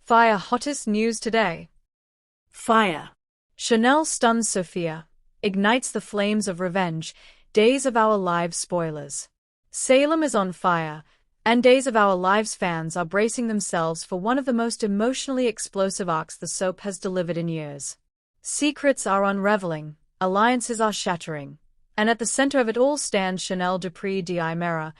Fire hottest news today. Fire. Chanel stuns Sophia, ignites the flames of revenge, Days of Our Lives spoilers. Salem is on fire, and Days of Our Lives fans are bracing themselves for one of the most emotionally explosive arcs the soap has delivered in years. Secrets are unraveling, alliances are shattering, and at the center of it all stands Chanel Dupree d'Imera,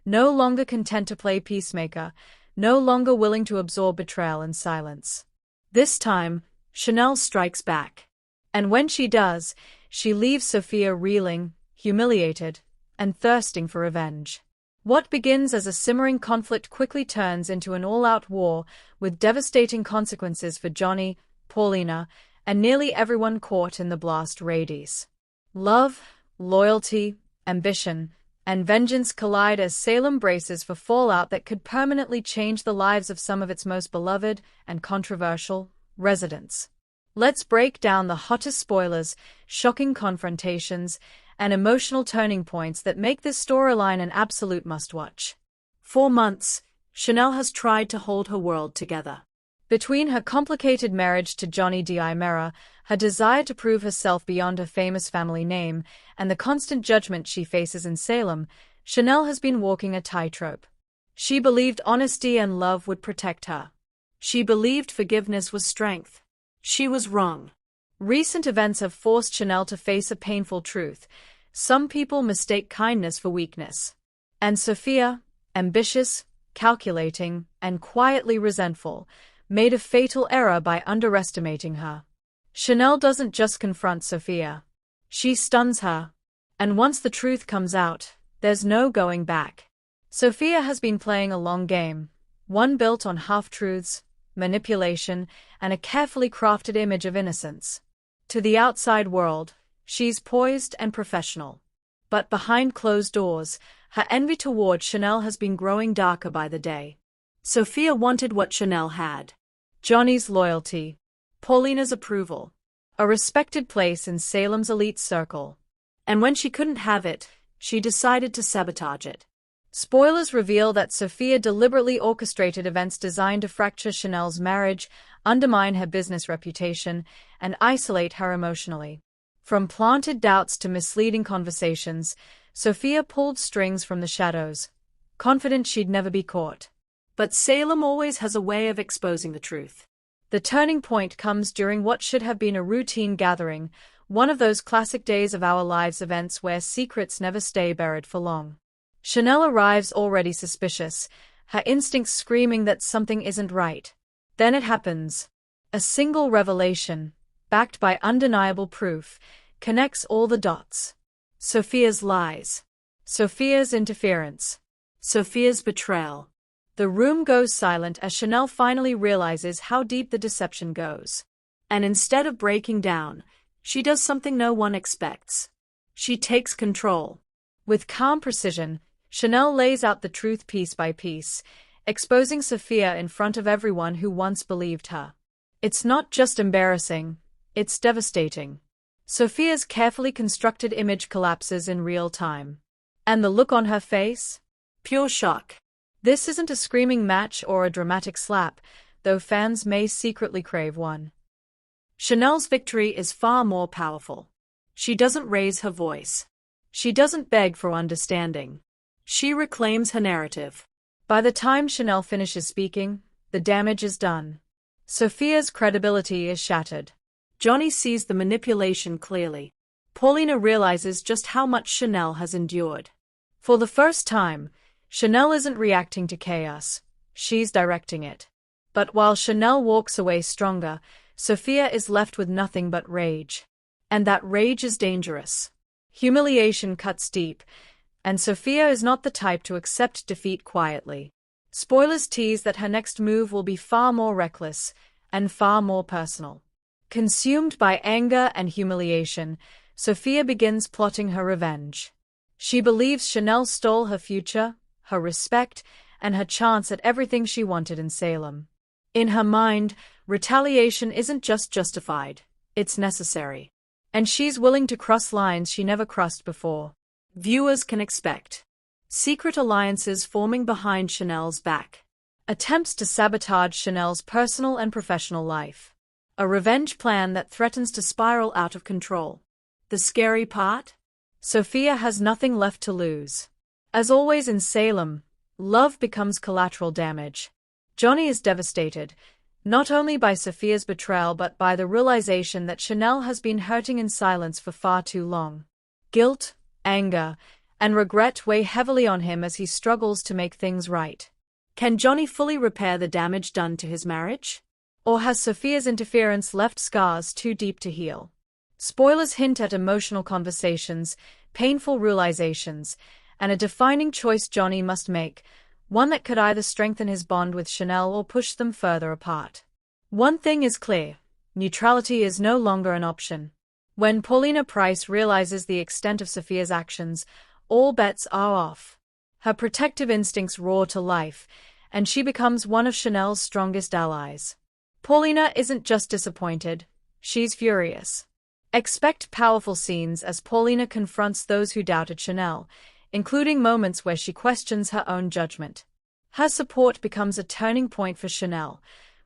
no longer content to play peacemaker, no longer willing to absorb betrayal in silence. This time, Chanel strikes back. And when she does, she leaves Sophia reeling, humiliated, and thirsting for revenge. What begins as a simmering conflict quickly turns into an all-out war, with devastating consequences for Johnny, Paulina, and nearly everyone caught in the blast radius. Love, loyalty, ambition, and vengeance collide as Salem braces for fallout that could permanently change the lives of some of its most beloved and controversial residents. Let's break down the hottest spoilers, shocking confrontations, and emotional turning points that make this storyline an absolute must-watch. For months, Chanel has tried to hold her world together. Between her complicated marriage to Johnny d'Imera, her desire to prove herself beyond her famous family name, and the constant judgment she faces in Salem, Chanel has been walking a tightrope. She believed honesty and love would protect her. She believed forgiveness was strength. She was wrong. Recent events have forced Chanel to face a painful truth. Some people mistake kindness for weakness. And Sophia, ambitious, calculating, and quietly resentful, made a fatal error by underestimating her. Chanel doesn't just confront Sophia. She stuns her. And once the truth comes out, there's no going back. Sophia has been playing a long game, one built on half-truths, manipulation, and a carefully crafted image of innocence. To the outside world, she's poised and professional. But behind closed doors, her envy toward Chanel has been growing darker by the day. Sophia wanted what Chanel had. Johnny's loyalty, Paulina's approval, a respected place in Salem's elite circle. And when she couldn't have it, she decided to sabotage it. Spoilers reveal that Sophia deliberately orchestrated events designed to fracture Chanel's marriage, undermine her business reputation, and isolate her emotionally. From planted doubts to misleading conversations, Sophia pulled strings from the shadows, confident she'd never be caught. But Salem always has a way of exposing the truth. The turning point comes during what should have been a routine gathering, one of those classic Days of Our Lives events where secrets never stay buried for long. Chanel arrives already suspicious, her instincts screaming that something isn't right. Then it happens. A single revelation, backed by undeniable proof, connects all the dots. Sophia's lies. Sophia's interference. Sophia's betrayal. The room goes silent as Chanel finally realizes how deep the deception goes. And instead of breaking down, she does something no one expects. She takes control. With calm precision, Chanel lays out the truth piece by piece, exposing Sophia in front of everyone who once believed her. It's not just embarrassing, it's devastating. Sophia's carefully constructed image collapses in real time. And the look on her face? Pure shock. This isn't a screaming match or a dramatic slap, though fans may secretly crave one. Chanel's victory is far more powerful. She doesn't raise her voice. She doesn't beg for understanding. She reclaims her narrative. By the time Chanel finishes speaking, the damage is done. Sophia's credibility is shattered. Johnny sees the manipulation clearly. Paulina realizes just how much Chanel has endured. For the first time, Chanel isn't reacting to chaos, she's directing it. But while Chanel walks away stronger, Sophia is left with nothing but rage. And that rage is dangerous. Humiliation cuts deep, and Sophia is not the type to accept defeat quietly. Spoilers tease that her next move will be far more reckless and far more personal. Consumed by anger and humiliation, Sophia begins plotting her revenge. She believes Chanel stole her future, her respect, and her chance at everything she wanted in Salem. In her mind, retaliation isn't just justified, it's necessary. And she's willing to cross lines she never crossed before. Viewers can expect secret alliances forming behind Chanel's back. Attempts to sabotage Chanel's personal and professional life. A revenge plan that threatens to spiral out of control. The scary part? Sophia has nothing left to lose. As always in Salem, love becomes collateral damage. Johnny is devastated, not only by Sophia's betrayal but by the realization that Chanel has been hurting in silence for far too long. Guilt, anger, and regret weigh heavily on him as he struggles to make things right. Can Johnny fully repair the damage done to his marriage? Or has Sophia's interference left scars too deep to heal? Spoilers hint at emotional conversations, painful realizations, and a defining choice Johnny must make, one that could either strengthen his bond with Chanel or push them further apart. One thing is clear: neutrality is no longer an option. When Paulina Price realizes the extent of Sophia's actions, all bets are off. Her protective instincts roar to life, and she becomes one of Chanel's strongest allies. Paulina isn't just disappointed, she's furious. Expect powerful scenes as Paulina confronts those who doubted Chanel, including moments where she questions her own judgment. Her support becomes a turning point for Chanel,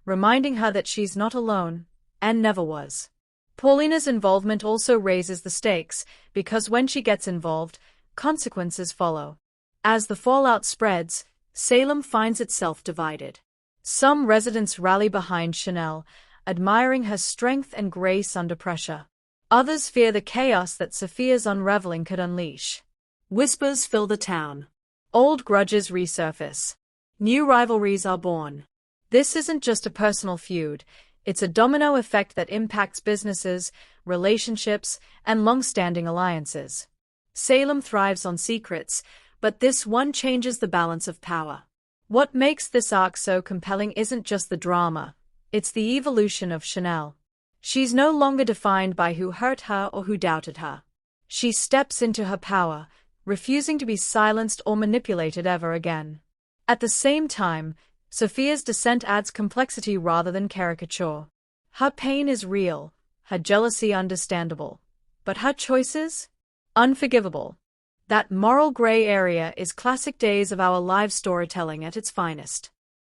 reminding her that she's not alone, and never was. Paulina's involvement also raises the stakes, because when she gets involved, consequences follow. As the fallout spreads, Salem finds itself divided. Some residents rally behind Chanel, admiring her strength and grace under pressure. Others fear the chaos that Sophia's unraveling could unleash. Whispers fill the town. Old grudges resurface. New rivalries are born. This isn't just a personal feud, it's a domino effect that impacts businesses, relationships, and long-standing alliances. Salem thrives on secrets, but this one changes the balance of power. What makes this arc so compelling isn't just the drama, it's the evolution of Chanel. She's no longer defined by who hurt her or who doubted her. She steps into her power, refusing to be silenced or manipulated ever again. At the same time, Sophia's descent adds complexity rather than caricature. Her pain is real, her jealousy understandable, but her choices? Unforgivable. That moral gray area is classic Days of Our Lives storytelling at its finest.